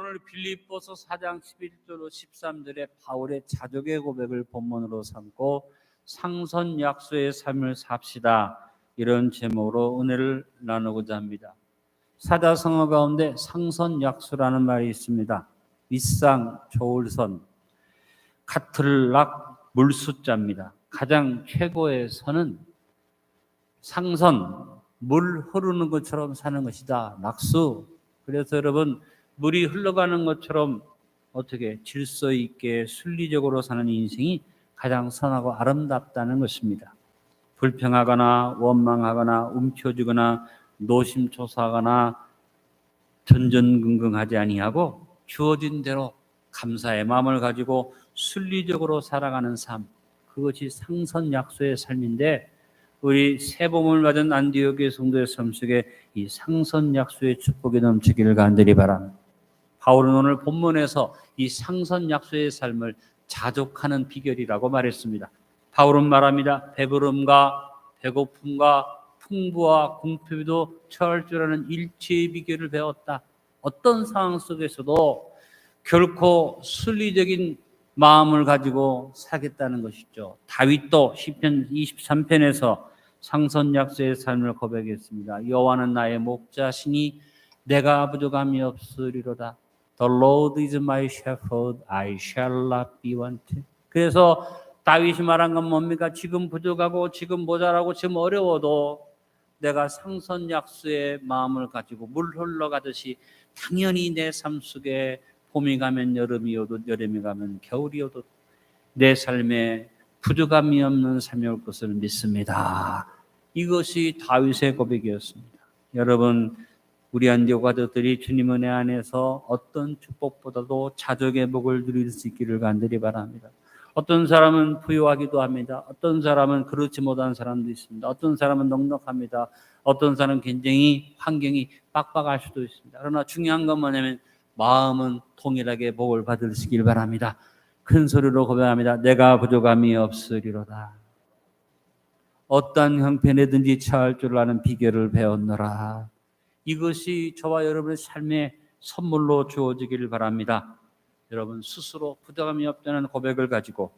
오늘 빌립보서 4장 11절로 13절에 바울의 자족의 고백을 본문으로 삼고 상선약소의 삶을 삽시다, 이런 제목으로 은혜를 나누고자 합니다. 사자성어 가운데 상선약소라는 말이 있습니다. 윗상 조울선, 카틀락 물숫자입니다. 가장 최고의 선은 상선, 물 흐르는 것처럼 사는 것이다. 낙수. 그래서 여러분, 물이 흘러가는 것처럼 어떻게 질서 있게 순리적으로 사는 인생이 가장 선하고 아름답다는 것입니다. 불평하거나 원망하거나 움켜쥐거나 노심초사하거나 전전긍긍하지 아니하고 주어진 대로 감사의 마음을 가지고 순리적으로 살아가는 삶, 그것이 상선약소의 삶인데, 우리 새봄을 맞은 안디옥의 성도의 삶 속에 이 상선약소의 축복이 넘치기를 간절히 바랍니다. 바울은 오늘 본문에서 이 상선약소의 삶을 자족하는 비결이라고 말했습니다. 바울은 말합니다. 배부름과 배고픔과 풍부와 궁핍에도 처할 줄 아는 일체의 비결을 배웠다. 어떤 상황 속에서도 결코 순리적인 마음을 가지고 살겠다는 것이죠. 다윗도 시편 23편에서 상선약소의 삶을 고백했습니다. 여호와는 나의 목자시니 내가 부족함이 없으리로다. The Lord is my shepherd, I shall not be wanted. 그래서 다윗이 말한 건 뭡니까? 지금 부족하고 지금 모자라고 지금 어려워도 내가 상선약소의 마음을 가지고 물 흘러가듯이 당연히 내 삶 속에 봄이 가면 여름이 오듯 여름이 가면 겨울이 오듯 내 삶에 부족함이 없는 삶이 올 것을 믿습니다. 이것이 다윗의 고백이었습니다. 여러분, 우리 안디옥 가족들이 주님 은혜 안에서 어떤 축복보다도 자족의 복을 누릴 수 있기를 간절히 바랍니다. 어떤 사람은 부유하기도 합니다. 어떤 사람은 그렇지 못한 사람도 있습니다. 어떤 사람은 넉넉합니다. 어떤 사람은 굉장히 환경이 빡빡할 수도 있습니다. 그러나 중요한 건 뭐냐면 마음은 동일하게 복을 받으시길 바랍니다. 큰 소리로 고백합니다. 내가 부족함이 없으리로다. 어떠한 형편에든지 처할 줄 아는 비결을 배웠노라. 이것이 저와 여러분의 삶의 선물로 주어지기를 바랍니다. 여러분 스스로 부족함이 없다는 고백을 가지고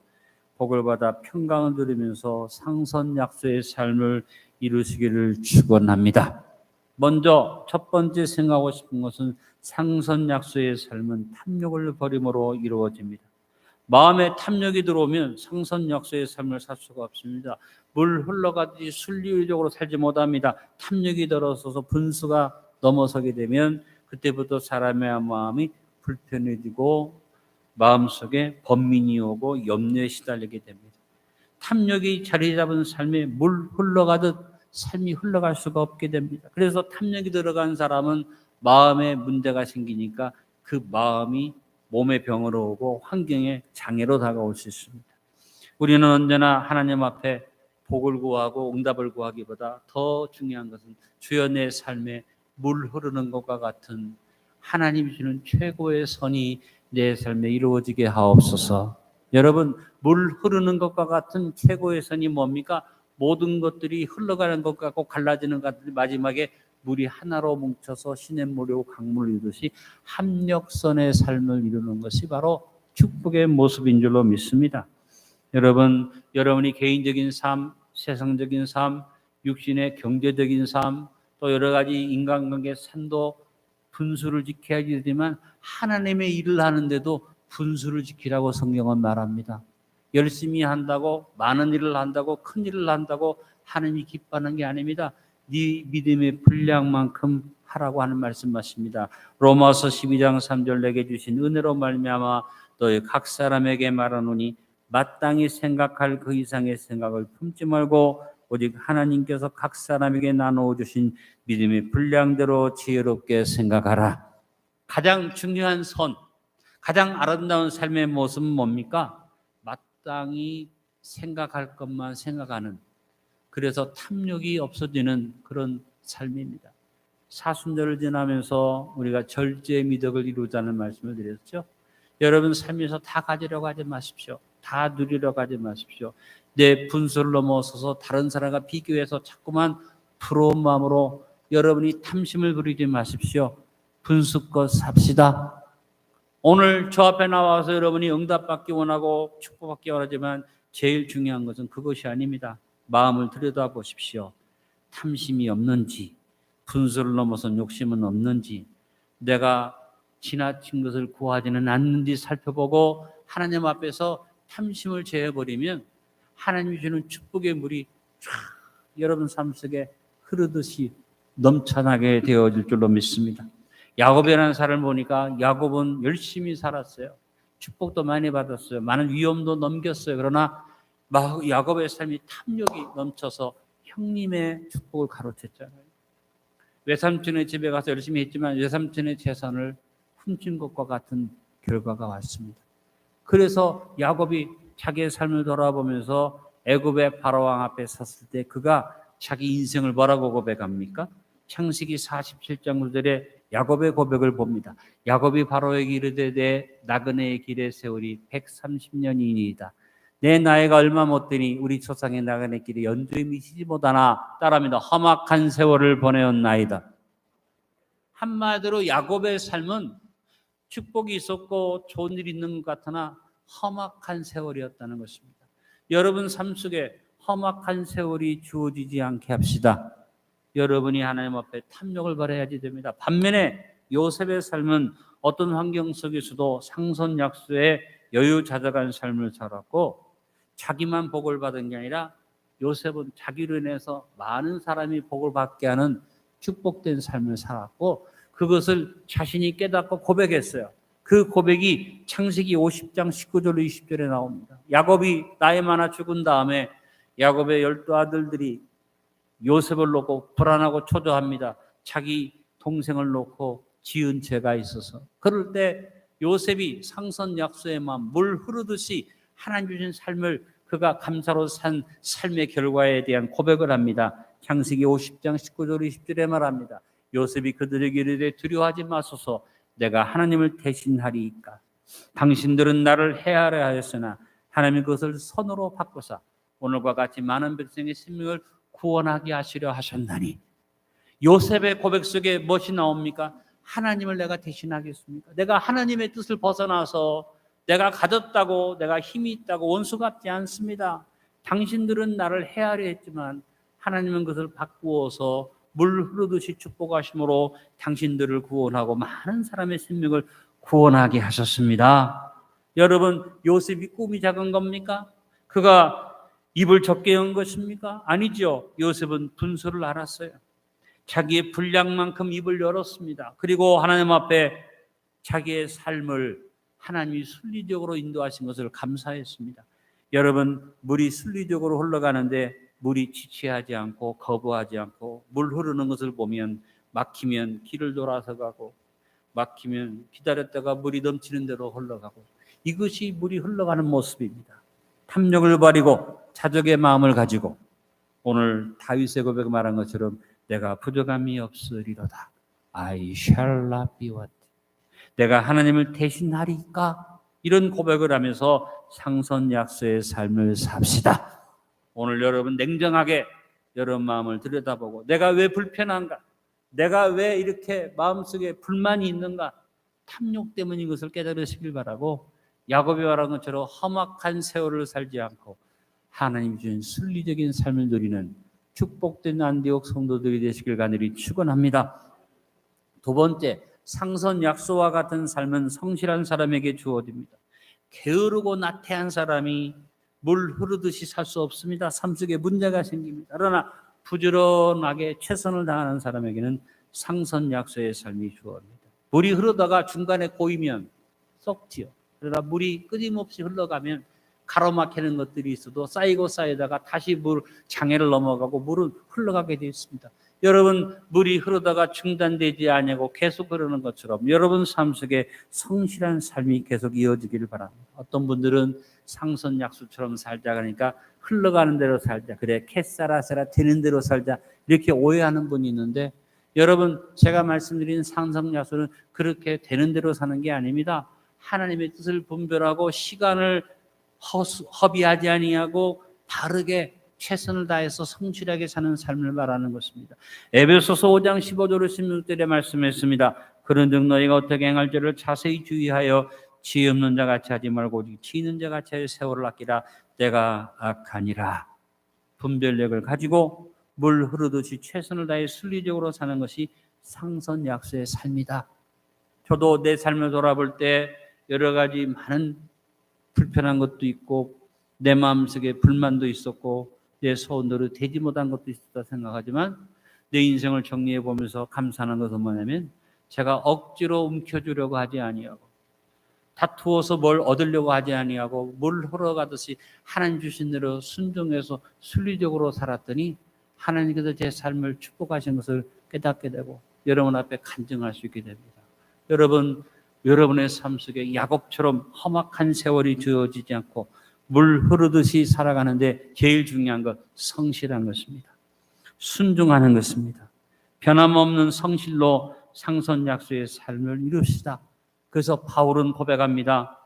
복을 받아 평강을 누리면서 상선약소의 삶을 이루시기를 축원합니다. 먼저 첫 번째 생각하고 싶은 것은 상선약소의 삶은 탐욕을 버림으로 이루어집니다. 마음에 탐욕이 들어오면 상선약소의 삶을 살 수가 없습니다. 물 흘러가듯이 순리적으로 살지 못합니다. 탐욕이 들어서서 분수가 넘어서게 되면 그때부터 사람의 마음이 불편해지고 마음속에 번민이 오고 염려에 시달리게 됩니다. 탐욕이 자리 잡은 삶에 물 흘러가듯 삶이 흘러갈 수가 없게 됩니다. 그래서 탐욕이 들어간 사람은 마음에 문제가 생기니까 그 마음이 몸의 병으로 오고 환경의 장애로 다가올 수 있습니다. 우리는 언제나 하나님 앞에 복을 구하고 응답을 구하기보다 더 중요한 것은 주여 내 삶에 물 흐르는 것과 같은 하나님이 주는 최고의 선이 내 삶에 이루어지게 하옵소서. 여러분, 물 흐르는 것과 같은 최고의 선이 뭡니까? 모든 것들이 흘러가는 것 같고 갈라지는 것 같은데 마지막에 물이 하나로 뭉쳐서 시냇물이 강물을 이루듯이 합력선의 삶을 이루는 것이 바로 축복의 모습인 줄로 믿습니다. 여러분, 여러분이 개인적인 삶, 세상적인 삶, 육신의 경제적인 삶, 또 여러 가지 인간관계 산도 분수를 지켜야 되지만 하나님의 일을 하는데도 분수를 지키라고 성경은 말합니다. 열심히 한다고 많은 일을 한다고 큰 일을 한다고 하나님이 기뻐하는 게 아닙니다. 네 믿음의 분량만큼 하라고 하는 말씀하십니다. 로마서 12장 3절 내게 주신 은혜로 말미암아 너희 각 사람에게 말하노니 마땅히 생각할 그 이상의 생각을 품지 말고 오직 하나님께서 각 사람에게 나누어 주신 믿음의 분량대로 지혜롭게 생각하라. 가장 중요한 선, 가장 아름다운 삶의 모습은 뭡니까? 마땅히 생각할 것만 생각하는, 그래서 탐욕이 없어지는 그런 삶입니다. 사순절을 지나면서 우리가 절제의 미덕을 이루자는 말씀을 드렸죠. 여러분 삶에서 다 가지려고 하지 마십시오. 다 누리려고 하지 마십시오. 내 분수를 넘어서서 다른 사람과 비교해서 자꾸만 부러운 마음으로 여러분이 탐심을 부리지 마십시오. 분수껏 삽시다. 오늘 저 앞에 나와서 여러분이 응답받기 원하고 축복받기 원하지만 제일 중요한 것은 그것이 아닙니다. 마음을 들여다보십시오. 탐심이 없는지, 분수를 넘어선 욕심은 없는지, 내가 지나친 것을 구하지는 않는지 살펴보고 하나님 앞에서 탐심을 제해버리면 하나님이 주는 축복의 물이 쫙 여러분 삶 속에 흐르듯이 넘쳐나게 되어질 줄로 믿습니다. 야곱이라는 사람을 보니까 야곱은 열심히 살았어요. 축복도 많이 받았어요. 많은 위험도 넘겼어요. 그러나 야곱의 삶이 탐욕이 넘쳐서 형님의 축복을 가로챘잖아요. 외삼촌의 집에 가서 열심히 했지만 외삼촌의 재산을 훔친 것과 같은 결과가 왔습니다. 그래서 야곱이 자기의 삶을 돌아보면서 애굽의 바로왕 앞에 섰을 때 그가 자기 인생을 뭐라고 고백합니까? 창세기 47장 9절에 야곱의 고백을 봅니다. 야곱이 바로에게 이르되 내 나그네의 길에 세월이 130년이니이다. 내 나이가 얼마 못 되니 우리 조상의 나그네 길에 연주에 미치지 못하나 따라합니다. 험악한 세월을 보내었나이다. 한마디로 야곱의 삶은 축복이 있었고 좋은 일이 있는 것 같으나 험악한 세월이었다는 것입니다. 여러분 삶 속에 험악한 세월이 주어지지 않게 합시다. 여러분이 하나님 앞에 탐욕을 버려야지 됩니다. 반면에 요셉의 삶은 어떤 환경 속에서도 상선약소의 여유자적한 삶을 살았고 자기만 복을 받은 게 아니라 요셉은 자기로 인해서 많은 사람이 복을 받게 하는 축복된 삶을 살았고 그것을 자신이 깨닫고 고백했어요. 그 고백이 창세기 50장 19절로 20절에 나옵니다. 야곱이 나이 많아 죽은 다음에 야곱의 12아들들이 요셉을 놓고 불안하고 초조합니다. 자기 동생을 놓고 지은 죄가 있어서. 그럴 때 요셉이 상선약소의 마음, 물 흐르듯이 하나님 주신 삶을 그가 감사로 산 삶의 결과에 대한 고백을 합니다. 창세기 50장 19절 20절에 말합니다. 요셉이 그들에게 이르되 두려워하지 마소서 내가 하나님을 대신하리이까. 당신들은 나를 해하려 하였으나 하나님이 그것을 선으로 바꾸사 오늘과 같이 많은 백성의 생명을 구원하게 하시려 하셨나니. 요셉의 고백 속에 무엇이 나옵니까? 하나님을 내가 대신하겠습니까? 내가 하나님의 뜻을 벗어나서 내가 가졌다고 내가 힘이 있다고 원수 같지 않습니다. 당신들은 나를 해하려 했지만 하나님은 그것을 바꾸어서 물 흐르듯이 축복하심으로 당신들을 구원하고 많은 사람의 생명을 구원하게 하셨습니다. 여러분 요셉이 꿈이 작은 겁니까? 그가 입을 적게 연 것입니까? 아니죠. 요셉은 분수를 알았어요. 자기의 분량만큼 입을 열었습니다. 그리고 하나님 앞에 자기의 삶을 하나님이 순리적으로 인도하신 것을 감사했습니다. 여러분 물이 순리적으로 흘러가는데 물이 지체하지 않고 거부하지 않고 물 흐르는 것을 보면 막히면 길을 돌아서 가고 막히면 기다렸다가 물이 넘치는 대로 흘러가고 이것이 물이 흘러가는 모습입니다. 탐욕을 버리고 자족의 마음을 가지고 오늘 다윗의 고백에 말한 것처럼 내가 부족함이 없으리로다. I shall not be what. 내가 하나님을 대신하리까? 이런 고백을 하면서 상선약소의 삶을 삽시다. 오늘 여러분 냉정하게 여러분 마음을 들여다보고 내가 왜 불편한가? 내가 왜 이렇게 마음속에 불만이 있는가? 탐욕 때문인 것을 깨달으시길 바라고 야곱이 말한 것처럼 험악한 세월을 살지 않고 하나님 주신 순리적인 삶을 누리는 축복된 안디옥 성도들이 되시길 간절히 축원합니다. 두 번째, 상선약소와 같은 삶은 성실한 사람에게 주어집니다. 게으르고 나태한 사람이 물 흐르듯이 살 수 없습니다. 삶 속에 문제가 생깁니다. 그러나 부지런하게 최선을 다하는 사람에게는 상선약소의 삶이 주어집니다. 물이 흐르다가 중간에 고이면 썩지요. 그러나 물이 끊임없이 흘러가면 가로막히는 것들이 있어도 쌓이고 쌓이다가 다시 물 장애를 넘어가고 물은 흘러가게 되어 있습니다. 여러분 물이 흐르다가 중단되지 아니하고 계속 흐르는 것처럼 여러분 삶 속에 성실한 삶이 계속 이어지기를 바랍니다. 어떤 분들은 상선약수처럼 살자 그러니까 흘러가는 대로 살자, 그래 캐사라세라 되는 대로 살자 이렇게 오해하는 분이 있는데 여러분 제가 말씀드린 상선약수는 그렇게 되는 대로 사는 게 아닙니다. 하나님의 뜻을 분별하고 시간을 허비하지 아니하고 바르게 최선을 다해서 성실하게 사는 삶을 말하는 것입니다. 에베소서 5장 15절로 16절에 말씀했습니다. 그런즉 너희가 어떻게 행할지를 자세히 주의하여 지혜 없는 자 같이 하지 말고 오직 지혜 있는 자 같이 하여 세월을 아끼라. 때가 악하니라. 분별력을 가지고 물 흐르듯이 최선을 다해 순리적으로 사는 것이 상선약소의 삶이다. 저도 내 삶을 돌아볼 때 여러 가지 많은 불편한 것도 있고 내 마음속에 불만도 있었고 내 소원대로 되지 못한 것도 있었다 생각하지만 내 인생을 정리해 보면서 감사하는 것은 뭐냐면 제가 억지로 움켜주려고 하지 아니하고 다투어서 뭘 얻으려고 하지 아니하고 물 흘러가듯이 하나님 주신 대로 순종해서 순리적으로 살았더니 하나님께서 제 삶을 축복하신 것을 깨닫게 되고 여러분 앞에 간증할 수 있게 됩니다. 여러분의 삶 속에 야곱처럼 험악한 세월이 주어지지 않고 물 흐르듯이 살아가는데 제일 중요한 것 성실한 것입니다. 순종하는 것입니다. 변함없는 성실로 상선약소의 삶을 이룹시다. 그래서 바울은 고백합니다.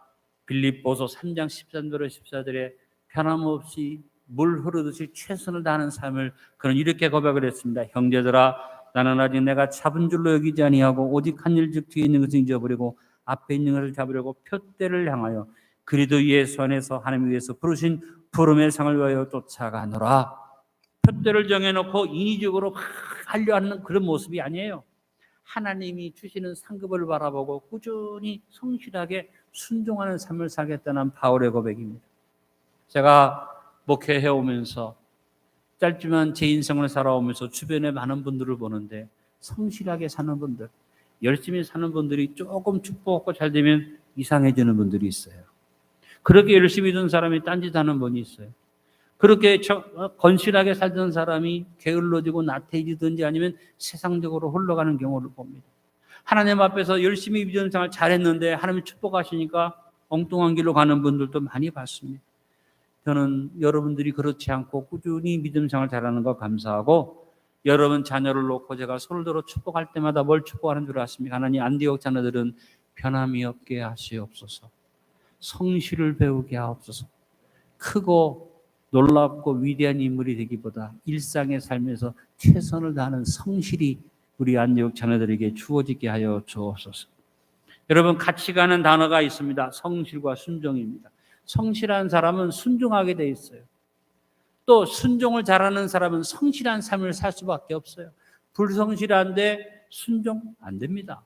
빌립보서 3장 13절에 14절에 변함없이 물 흐르듯이 최선을 다하는 삶을 그는 이렇게 고백을 했습니다. 형제들아 나는 아직 내가 잡은 줄로 여기지 아니하고 오직 한 일 즉 뒤에 있는 것을 잊어버리고 앞에 있는 것을 잡으려고 표대를 향하여 그리스도 예수 안에서 하나님 위해서 부르신 부름의 상을 위하여 쫓아가노라. 표대를 정해놓고 인위적으로 막 하려 하는 그런 모습이 아니에요. 하나님이 주시는 상급을 바라보고 꾸준히 성실하게 순종하는 삶을 살겠다는 바울의 고백입니다. 제가 목회해 오면서 짧지만 제 인생을 살아오면서 주변에 많은 분들을 보는데 성실하게 사는 분들, 열심히 사는 분들이 조금 축복받고 잘 되면 이상해지는 분들이 있어요. 그렇게 열심히 든 사람이 딴짓하는 분이 있어요. 그렇게 건실하게 살던 사람이 게을러지고 나태해지든지 아니면 세상적으로 흘러가는 경우를 봅니다. 하나님 앞에서 열심히 믿음 생활 잘했는데 하나님이 축복하시니까 엉뚱한 길로 가는 분들도 많이 봤습니다. 저는 여러분들이 그렇지 않고 꾸준히 믿음 생활 잘하는 거 감사하고 여러분 자녀를 놓고 제가 손을 들어 축복할 때마다 뭘 축복하는 줄 아십니까? 하나님 안디옥 자녀들은 변함이 없게 하시옵소서. 성실을 배우게 하옵소서. 크고 놀랍고 위대한 인물이 되기보다 일상의 삶에서 최선을 다하는 성실이 우리 안디옥 자녀들에게 주어지게 하여 주옵소서. 여러분 같이 가는 단어가 있습니다. 성실과 순종입니다. 성실한 사람은 순종하게 돼 있어요. 또 순종을 잘하는 사람은 성실한 삶을 살 수밖에 없어요. 불성실한데 순종 안 됩니다.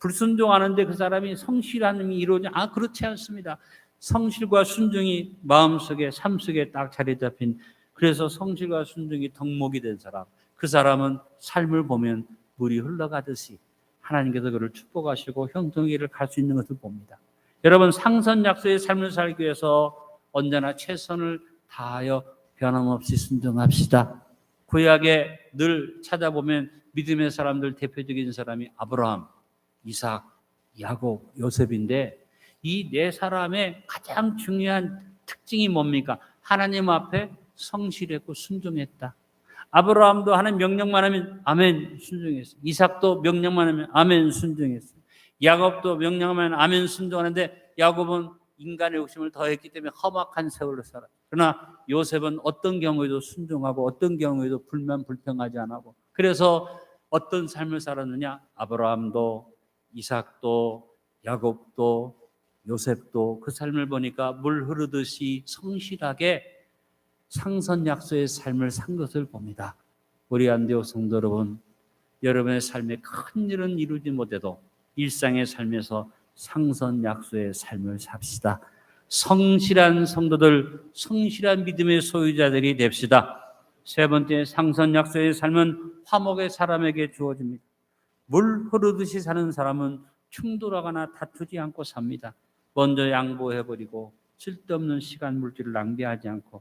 불순종하는데 그 사람이 성실함이 이루어지냐? 그렇지 않습니다. 성실과 순종이 마음속에 삶 속에 딱 자리 잡힌, 그래서 성실과 순종이 덕목이 된 사람, 그 사람은 삶을 보면 물이 흘러가듯이 하나님께서 그를 축복하시고 형통의 길을 갈 수 있는 것을 봅니다. 여러분 상선약소의 삶을 살기 위해서 언제나 최선을 다하여 변함없이 순종합시다. 구약에 늘 찾아보면 믿음의 사람들 대표적인 사람이 아브라함, 이삭, 야곱, 요셉인데 이 네 사람의 가장 중요한 특징이 뭡니까? 하나님 앞에 성실했고 순종했다. 아브라함도 하나님 명령만 하면 아멘 순종했어요. 이삭도 명령만 하면 아멘 순종했어요. 야곱도 명령만 하면 아멘 순종하는데 야곱은 인간의 욕심을 더했기 때문에 험악한 세월을 살아요. 그러나 요셉은 어떤 경우에도 순종하고 어떤 경우에도 불평하지 않고 그래서 어떤 삶을 살았느냐? 아브라함도 이삭도 야곱도 요셉도 그 삶을 보니까 물 흐르듯이 성실하게 상선약소의 삶을 산 것을 봅니다. 우리 안디옥 성도 여러분, 여러분의 삶에 큰 일은 이루지 못해도 일상의 삶에서 상선약소의 삶을 삽시다. 성실한 성도들, 성실한 믿음의 소유자들이 됩시다. 세 번째, 상선약소의 삶은 화목의 사람에게 주어집니다. 물 흐르듯이 사는 사람은 충돌하거나 다투지 않고 삽니다. 먼저 양보해버리고 쓸데없는 시간 물질을 낭비하지 않고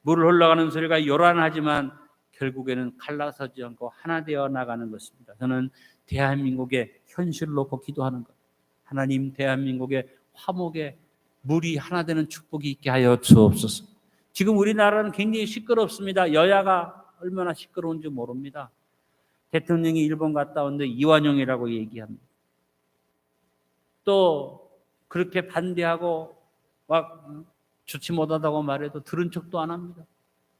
물 흘러가는 소리가 요란하지만 결국에는 갈라서지 않고 하나 되어 나가는 것입니다. 저는 대한민국의 현실을 놓고 기도하는 것. 하나님 대한민국의 화목의 물이 하나 되는 축복이 있게 하여 주옵소서. 지금 우리나라는 굉장히 시끄럽습니다. 여야가 얼마나 시끄러운지 모릅니다. 대통령이 일본 갔다 왔는데 이완용이라고 얘기합니다. 또 그렇게 반대하고 막 좋지 못하다고 말해도 들은 척도 안 합니다.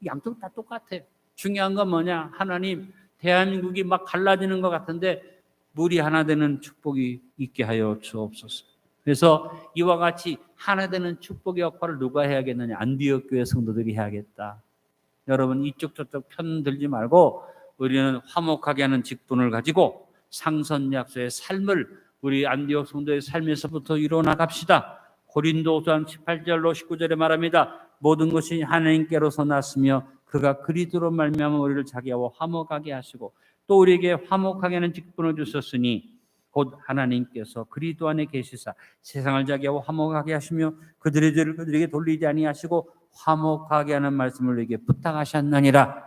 양쪽 다 똑같아요. 중요한 건 뭐냐? 하나님 대한민국이 막 갈라지는 것 같은데 물이 하나 되는 축복이 있게 하여 주옵소서. 그래서 이와 같이 하나 되는 축복의 역할을 누가 해야겠느냐? 안디옥 교회 성도들이 해야겠다. 여러분 이쪽 저쪽 편 들지 말고 우리는 화목하게 하는 직분을 가지고 상선약소의 삶을 우리 안디옥 성도의 삶에서부터 이뤄나갑시다. 고린도후서 18절로 19절에 말합니다. 모든 것이 하나님께로서 났으며 그가 그리스도로 말미암아 우리를 자기와 화목하게 하시고 또 우리에게 화목하게 하는 직분을 주셨으니 곧 하나님께서 그리스도 안에 계시사 세상을 자기와 화목하게 하시며 그들의 죄를 그들에게 돌리지 아니하시고 화목하게 하는 말씀을 우리에게 부탁하셨느니라.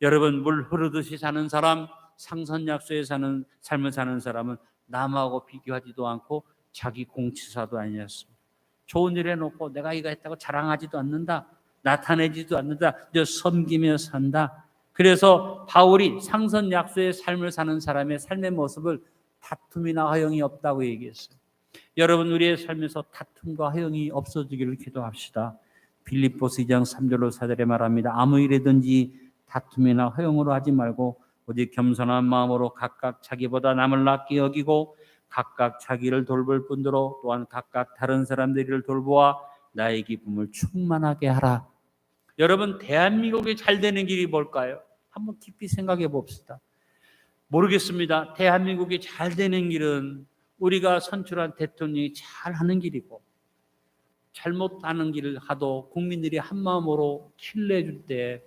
여러분 물 흐르듯이 사는 사람, 상선약소에 사는 삶을 사는 사람은 남하고 비교하지도 않고 자기 공치사도 아니었습니다. 좋은 일 해놓고 내가 이거 했다고 자랑하지도 않는다. 나타내지도 않는다. 섬기며 산다. 그래서 바울이 상선약소의 삶을 사는 사람의 삶의 모습을 다툼이나 허영이 없다고 얘기했어요. 여러분 우리의 삶에서 다툼과 허영이 없어지기를 기도합시다. 빌립보서 2장 3절로 4절에 말합니다. 아무 일이든지 다툼이나 허영으로 하지 말고 오직 겸손한 마음으로 각각 자기보다 남을 낫게 여기고 각각 자기를 돌볼 뿐더러 또한 각각 다른 사람들을 돌보아 나의 기쁨을 충만하게 하라. 여러분 대한민국이 잘 되는 길이 뭘까요? 한번 깊이 생각해 봅시다. 모르겠습니다. 대한민국이 잘 되는 길은 우리가 선출한 대통령이 잘하는 길이고 잘못하는 길을 하도 국민들이 한마음으로 신뢰해 줄 때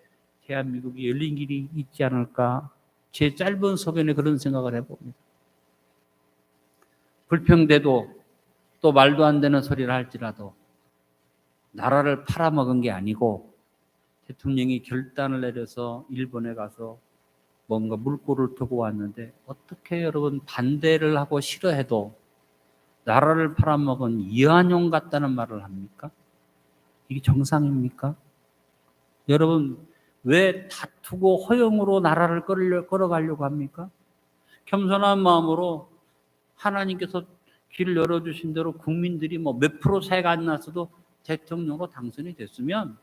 대한민국이 열린 길이 있지 않을까? 제 짧은 소견에 그런 생각을 해봅니다. 불평돼도 또 말도 안 되는 소리를 할지라도 나라를 팔아먹은 게 아니고 대통령이 결단을 내려서 일본에 가서 뭔가 물꼬를 트고 왔는데 어떻게 여러분 반대를 하고 싫어해도 나라를 팔아먹은 이완용 같다는 말을 합니까? 이게 정상입니까? 여러분 왜 다투고 허영으로 나라를 끌어가려고 합니까? 겸손한 마음으로 하나님께서 길을 열어주신 대로 국민들이 몇 프로 차이가 안 났어도 대통령으로 당선이 됐으면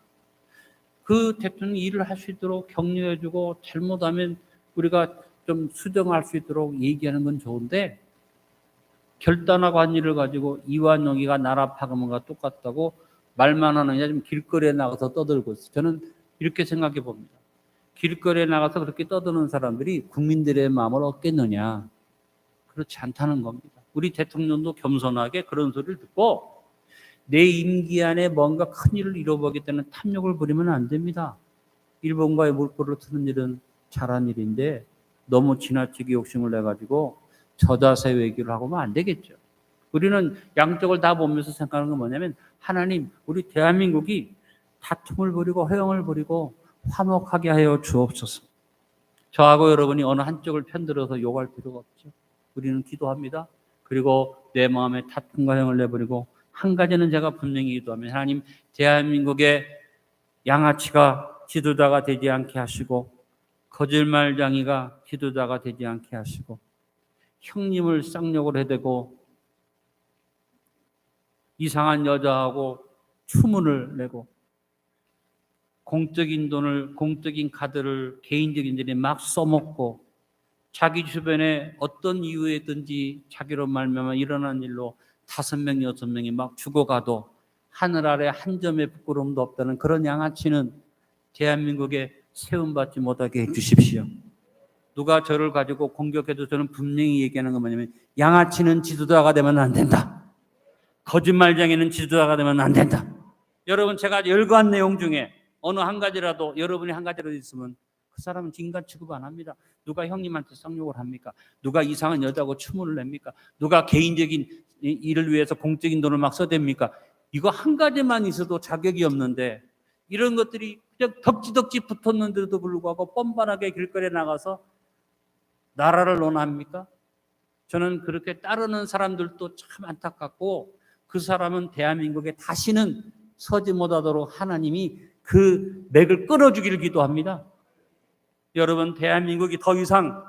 그 대통령이 일을 할 수 있도록 격려해주고 잘못하면 우리가 좀 수정할 수 있도록 얘기하는 건 좋은데 결단하고 한 일을 가지고 이완용이가 나라 파괴문과 똑같다고 말만 하는 게 좀 길거리에 나가서 떠들고 있어요. 저는 이렇게 생각해 봅니다. 길거리에 나가서 그렇게 떠드는 사람들이 국민들의 마음을 얻겠느냐? 그렇지 않다는 겁니다. 우리 대통령도 겸손하게 그런 소리를 듣고 내 임기 안에 뭔가 큰 일을 이뤄보겠다는 탐욕을 부리면 안 됩니다. 일본과의 물꼬를 트는 일은 잘한 일인데 너무 지나치게 욕심을 내가지고 저자세 외교를 하고는 안 되겠죠. 우리는 양쪽을 다 보면서 생각하는 건 뭐냐면 하나님 우리 대한민국이 다툼을 부리고 허영을 부리고 화목하게 하여 주옵소서. 저하고 여러분이 어느 한쪽을 편들어서 욕할 필요가 없죠. 우리는 기도합니다. 그리고 내 마음에 다툼과 허영을 내버리고 한 가지는 제가 분명히 기도하면 하나님 대한민국의 양아치가 지도자가 되지 않게 하시고 거짓말쟁이가 지도자가 되지 않게 하시고 형님을 쌍욕을 해대고 이상한 여자하고 추문을 내고 공적인 돈을 공적인 카드를 개인적인 일에 막 써먹고 자기 주변에 어떤 이유에든지 자기로 말미암아 일어난 일로 5명, 6명이 막 죽어가도 하늘 아래 한 점의 부끄러움도 없다는 그런 양아치는 대한민국에 세움받지 못하게 해주십시오. 누가 저를 가지고 공격해도 저는 분명히 얘기하는 건 뭐냐면 양아치는 지도자가 되면 안 된다. 거짓말쟁이는 지도자가 되면 안 된다. 여러분 제가 열거한 내용 중에 어느 한 가지라도 여러분이 한 가지라도 있으면 그 사람은 인간 취급 안 합니다. 누가 형님한테 쌍욕을 합니까? 누가 이상한 여자하고 추문을 냅니까? 누가 개인적인 일을 위해서 공적인 돈을 막 써댑니까? 이거 한 가지만 있어도 자격이 없는데 이런 것들이 그냥 덕지덕지 붙었는데도 불구하고 뻔뻔하게 길거리에 나가서 나라를 논합니까? 저는 그렇게 따르는 사람들도 참 안타깝고 그 사람은 대한민국에 다시는 서지 못하도록 하나님이 그 맥을 끊어주기를 기도합니다. 여러분 대한민국이 더 이상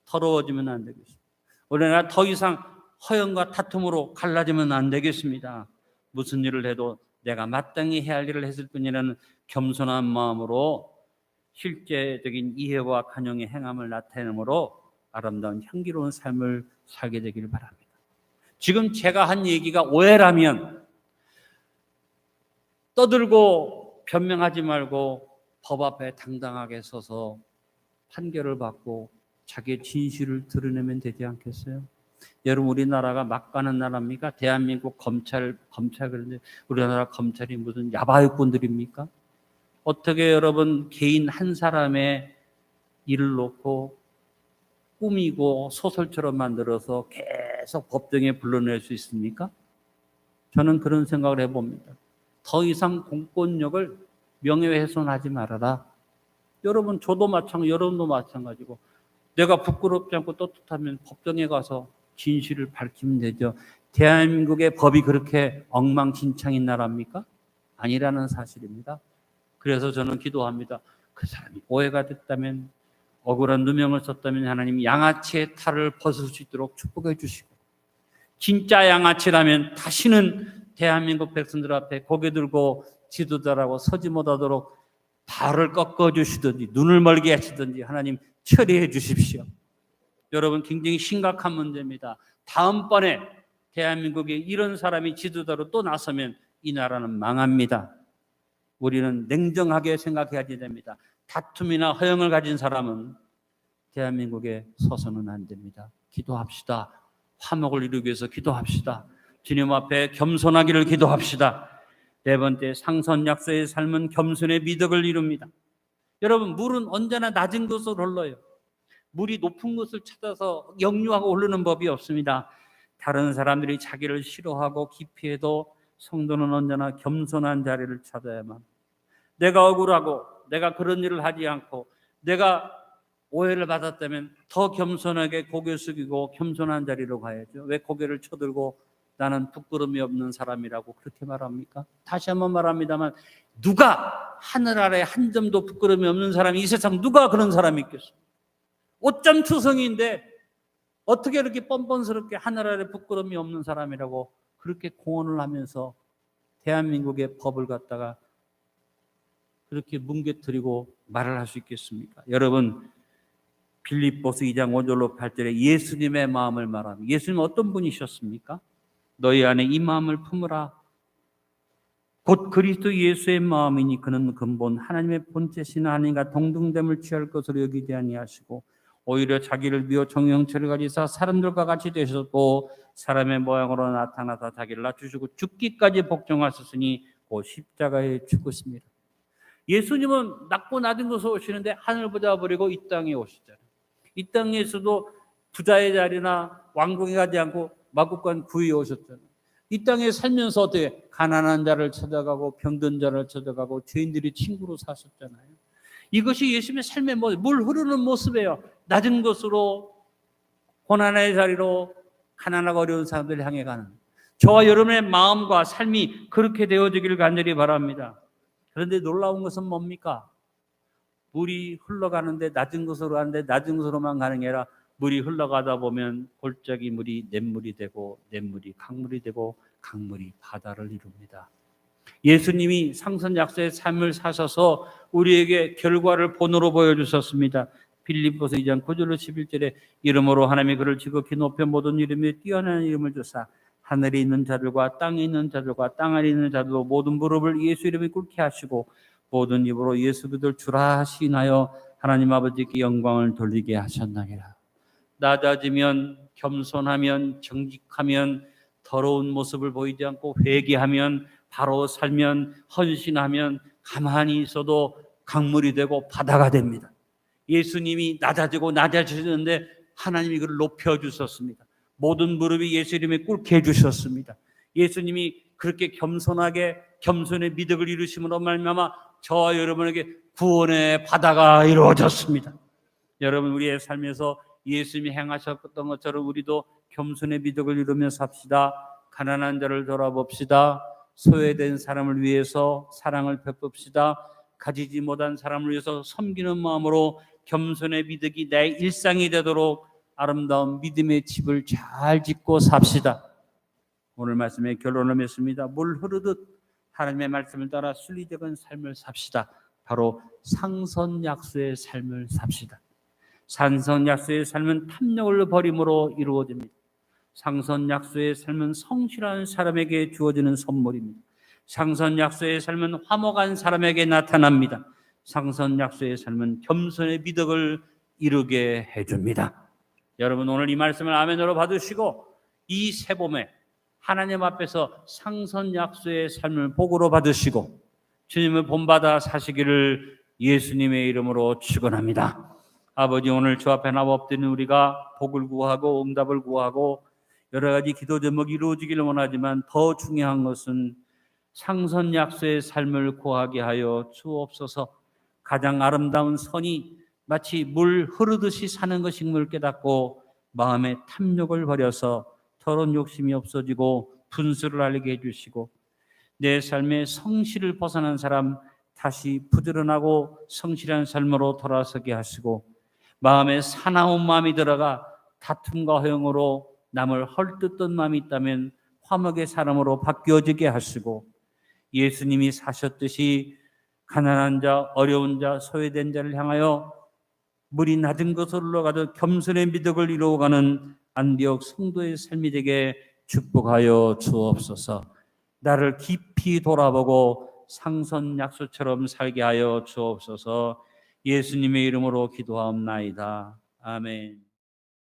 더러워지면 안 되겠습니다. 우리나라 더 이상 허영과 다툼으로 갈라지면 안 되겠습니다. 무슨 일을 해도 내가 마땅히 해야 할 일을 했을 뿐이라는 겸손한 마음으로 실제적인 이해와 간용의 행함을 나타내므로 아름다운 향기로운 삶을 살게 되기를 바랍니다. 지금 제가 한 얘기가 오해라면 떠들고 변명하지 말고 법 앞에 당당하게 서서 판결을 받고 자기의 진실을 드러내면 되지 않겠어요? 여러분, 우리나라가 막 가는 나라입니까? 대한민국 검찰 그런데 우리나라 검찰이 무슨 야바육꾼들입니까? 어떻게 여러분 개인 한 사람의 일을 놓고 꾸미고 소설처럼 만들어서 계속 법정에 불러낼 수 있습니까? 저는 그런 생각을 해봅니다. 더 이상 공권력을 명예훼손하지 말아라. 여러분, 저도 마찬가지고 여러분도 마찬가지고 내가 부끄럽지 않고 떳떳하면 법정에 가서 진실을 밝히면 되죠. 대한민국의 법이 그렇게 엉망진창인 나라입니까? 아니라는 사실입니다. 그래서 저는 기도합니다. 그 사람이 오해가 됐다면, 억울한 누명을 썼다면 하나님 양아치의 탈을 벗을 수 있도록 축복해 주시고, 진짜 양아치라면 다시는 대한민국 백성들 앞에 고개 들고 지도자라고 서지 못하도록 발을 꺾어 주시든지 눈을 멀게 하시든지 하나님 처리해 주십시오. 여러분, 굉장히 심각한 문제입니다. 다음번에 대한민국에 이런 사람이 지도자로 또 나서면 이 나라는 망합니다. 우리는 냉정하게 생각해야 됩니다. 다툼이나 허영을 가진 사람은 대한민국에 서서는 안 됩니다. 기도합시다. 화목을 이루기 위해서 기도합시다. 주님 앞에 겸손하기를 기도합시다. 네 번째, 상선약소의 삶은 겸손의 미덕을 이룹니다. 여러분, 물은 언제나 낮은 곳으로 흘러요. 물이 높은 곳을 찾아서 역류하고 흐르는 법이 없습니다. 다른 사람들이 자기를 싫어하고 기피해도 성도는 언제나 겸손한 자리를 찾아야만, 내가 억울하고 내가 그런 일을 하지 않고 내가 오해를 받았다면 더 겸손하게 고개 숙이고 겸손한 자리로 가야죠. 왜 고개를 쳐들고 나는 부끄러움이 없는 사람이라고 그렇게 말합니까? 다시 한번 말합니다만, 누가 하늘 아래 한 점도 부끄러움이 없는 사람이 이 세상 누가 그런 사람이 있겠어요? 어쩜 투성이인데 어떻게 이렇게 뻔뻔스럽게 하늘 아래 부끄러움이 없는 사람이라고 그렇게 공언을 하면서 대한민국의 법을 갖다가 그렇게 뭉개뜨리고 말을 할 수 있겠습니까? 여러분, 빌립보서 2장 5절로 8절에 예수님의 마음을 말합니다. 예수님은 어떤 분이셨습니까? 너희 안에 이 마음을 품으라. 곧 그리스도 예수의 마음이니 그는 근본 하나님의 본체신 하나님과 동등됨을 취할 것으로 여기지 아니하시고 오히려 자기를 비워 정형체를 가지사 사람들과 같이 되셨고 사람의 모양으로 나타나서 자기를 낮추시고 죽기까지 복종하셨으니 곧 십자가에 죽으십니다. 예수님은 낮고 낮은 곳에 오시는데 하늘보다 버리고 이 땅에 오시잖아요. 이 땅에서도 부자의 자리나 왕궁에 가지 않고 마국간 구유에 오셨잖아요. 이 땅에 살면서 어떻게 가난한 자를 찾아가고 병든 자를 찾아가고 죄인들이 친구로 사셨잖아요. 이것이 예수님의 삶의 모습, 물 흐르는 모습이에요. 낮은 곳으로 고난의 자리로 가난하고 어려운 사람들을 향해 가는, 저와 여러분의 마음과 삶이 그렇게 되어지기를 간절히 바랍니다. 그런데 놀라운 것은 뭡니까? 물이 흘러가는데 낮은 곳으로 가는데 낮은 곳으로만 가는 게 아니라 물이 흘러가다 보면 골짜기 물이 냇물이 되고 냇물이 강물이 되고 강물이 바다를 이룹니다. 예수님이 상선약소의 삶을 사셔서 우리에게 결과를 본으로 보여주셨습니다. 빌립보서 2장 9절로 11절에 이름으로 하나님이 그를 지극히 높여 모든 이름에 뛰어난 이름을 주사 하늘에 있는 자들과 땅에 있는 자들과 땅 아래 있는 자들로 모든 무릎을 예수 이름에 꿇게 하시고 모든 입으로 예수 그리스도를 주라 하시나요 하나님 아버지께 영광을 돌리게 하셨나니라. 낮아지면, 겸손하면, 정직하면, 더러운 모습을 보이지 않고 회개하면, 바로 살면, 헌신하면 가만히 있어도 강물이 되고 바다가 됩니다. 예수님이 낮아지고 낮아지셨는데 하나님이 그를 높여주셨습니다. 모든 무릎이 예수 이름에 꿇게 해주셨습니다. 예수님이 그렇게 겸손하게 겸손의 미덕을 이루심으로 말미암아 저와 여러분에게 구원의 바다가 이루어졌습니다. 여러분, 우리의 삶에서 예수님이 행하셨던 것처럼 우리도 겸손의 미덕을 이루며 삽시다. 가난한 자를 돌아봅시다. 소외된 사람을 위해서 사랑을 베풉시다. 가지지 못한 사람을 위해서 섬기는 마음으로 겸손의 미덕이 내 일상이 되도록 아름다운 믿음의 집을 잘 짓고 삽시다. 오늘 말씀의 결론을 맺습니다. 물 흐르듯 하나님의 말씀을 따라 순리적인 삶을 삽시다. 바로 상선약소의 삶을 삽시다. 산선약소의 삶은 탐욕을 버림으로 이루어집니다. 상선약소의 삶은 성실한 사람에게 주어지는 선물입니다. 상선약소의 삶은 화목한 사람에게 나타납니다. 상선약소의 삶은 겸손의 미덕을 이루게 해줍니다. 여러분, 오늘 이 말씀을 아멘으로 받으시고 이 새봄에 하나님 앞에서 상선약소의 삶을 복으로 받으시고 주님을 본받아 사시기를 예수님의 이름으로 축원합니다. 아버지, 오늘 주 앞에 나와 엎드린 우리가 복을 구하고 응답을 구하고 여러 가지 기도 제목이 이루어지기를 원하지만 더 중요한 것은 상선약소의 삶을 구하게 하여 주옵소서. 가장 아름다운 선이 마치 물 흐르듯이 사는 것임을 깨닫고 마음의 탐욕을 버려서 더러운 욕심이 없어지고 분수를 알게 해주시고 내 삶의 성실을 벗어난 사람 다시 부지런하고 성실한 삶으로 돌아서게 하시고 마음에 사나운 마음이 들어가 다툼과 허용으로 남을 헐뜯던 마음이 있다면 화목의 사람으로 바뀌어지게 하시고 예수님이 사셨듯이 가난한 자, 어려운 자, 소외된 자를 향하여 물이 낮은 곳으로 올라가듯 겸손의 미덕을 이루어가는 안디옥 성도의 삶이 되게 축복하여 주옵소서. 나를 깊이 돌아보고 상선약소처럼 살게 하여 주옵소서. 예수님의 이름으로 기도하옵나이다. 아멘.